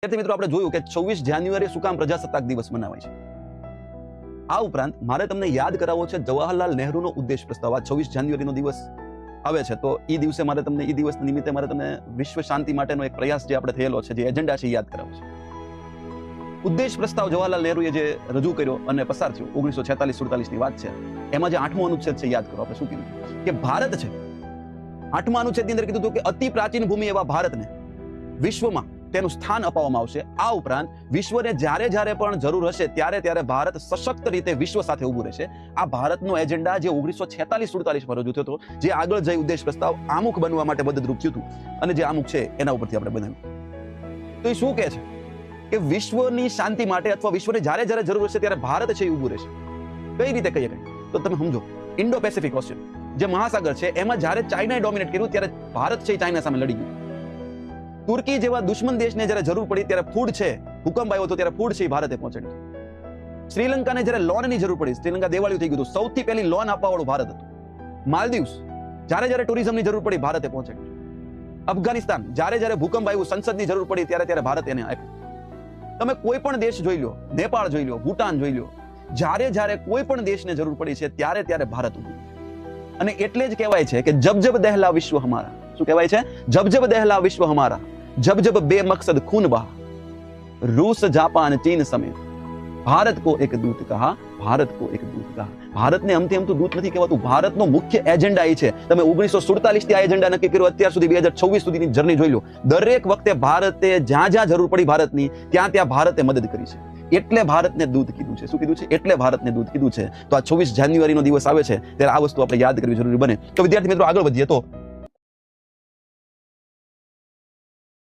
તેથી મિત્રો આપણે જોયું કે 24 જાન્યુઆરી શું કામ પ્રજાસત્તાક દિવસ મનાવાય છે. આ ઉપરાંત મારે તમને યાદ કરાવવો છે જવાહરલાલ નહેરુનો ઉદ્દેશ પ્રસ્તાવ. આ 24 જાન્યુઆરીનો દિવસ આવે છે તો એ દિવસે મારે તમને એ દિવસ નિમિત્તે મારે તમને વિશ્વ શાંતિ માટેનો એક પ્રયાસ જે આપણે થયેલો છે, જે એજન્ડા છે, યાદ કરાવવો છે. ઉદ્દેશ પ્રસ્તાવ જવાહરલાલ નહેરુએ જે રજૂ કર્યો અને પસાર થયો 1946-47 ની વાત છે. એમાં જે 8મો અનુચ્છેદ છે યાદ કરો. આપણે શું કીધું કે ભારત છે, 8મા અનુચ્છેદની અંદર કીધું હતું કે અતિ પ્રાચીન ભૂમિ એવા ભારતને વિશ્વમાં તેનું સ્થાન અપાવવામાં આવશે. આ ઉપરાંત વિશ્વને જ્યારે જ્યારે પણ જરૂર હશે ત્યારે ત્યારે ભારત સશક્ત રીતે વિશ્વ સાથે ઊભું રહેશે. આ ભારતનો એજન્ડા જે 1946-47 માં રજૂ થયો હતો, જે આગળ જઈ ઉદ્દેશ પ્રસ્તાવ આમુખ બનવા માટે મદદરૂપ થયું હતું અને જે આમુખ છે એના ઉપરથી આપણે બનાવ્યું. તો એ શું કહે છે કે વિશ્વની શાંતિ માટે અથવા વિશ્વને જ્યારે જ્યારે જરૂર હશે ત્યારે ભારત છે એ ઊભું રહેશે. કઈ રીતે કહીએ તો તમે સમજો, ઇન્ડો પેસિફિક ઓશિયન જે મહાસાગર છે એમાં જ્યારે ચાઇનાએ ડોમિનેટ કર્યું ત્યારે ભારત છે એ ચાઇના સામે લડી ગયું. તુર્કી જેવા દુશ્મન દેશને જ્યારે જરૂર પડી ત્યારે ફૂડ છે, ભૂકંપ આવ્યો હતો ત્યારે ફૂડ છે એ ભારતે પહોંચાડ્યું. શ્રીલંકાને જ્યારે લોનની જરૂર પડી, શ્રીલંકા દેવાળિયું થઈ ગયું, સૌથી પહેલી લોન આપવાવાળું ભારત હતું. માલદીવ્સ જ્યારે જ્યારે ટુરિઝમની જરૂર પડી ભારતે પહોંચાડ્યું. અફઘાનિસ્તાન જ્યારે જ્યારે ભૂકંપ આવ્યું, સંસદની જરૂર પડી ત્યારે ત્યારે ભારત એને આપ્યું. તમે કોઈ પણ દેશ જોઈ લો, નેપાળ જોઈ લો, ભૂટાન જોઈ લો, જ્યારે જ્યારે કોઈ પણ દેશને જરૂર પડી છે ત્યારે ત્યારે ભારત ઊભું. અને એટલે જ કહેવાય છે કે જબ જબ દહેલા વિશ્વ હમારા. શું કહેવાય છે? જબ જબ દહેલા વિશ્વ હમારા, जब जब बेमकसद खून बहा, रूस जापान चीन समेत भारत को एक दूत कहा, भारत को एक दूत कहा. ભારતને અમથી અમતું દૂત નથી કહેવાતું. ભારતનો મુખ્ય એજન્ડા એ છે. તમે 1947 થી આ એજન્ડા નક્કી કર્યો, અત્યાર સુધી 2026 સુધીની જર્ની જોઈ લો. દરેક વખતે ભારતે જ્યાં જ્યાં જરૂર પડી ભારતની ત્યાં ત્યાં ભારતે મદદ કરી છે. એટલે ભારતને દૂત કીધું છે. શું કીધું છે? એટલે ભારતને દૂત કીધું છે. તો આ 24 જાન્યુઆરીનો દિવસ આવે છે ત્યારે આ વસ્તુ આપણે યાદ કરવી જરૂરી બને. તો વિદ્યાર્થી મિત્રો આગળ વધીએ તો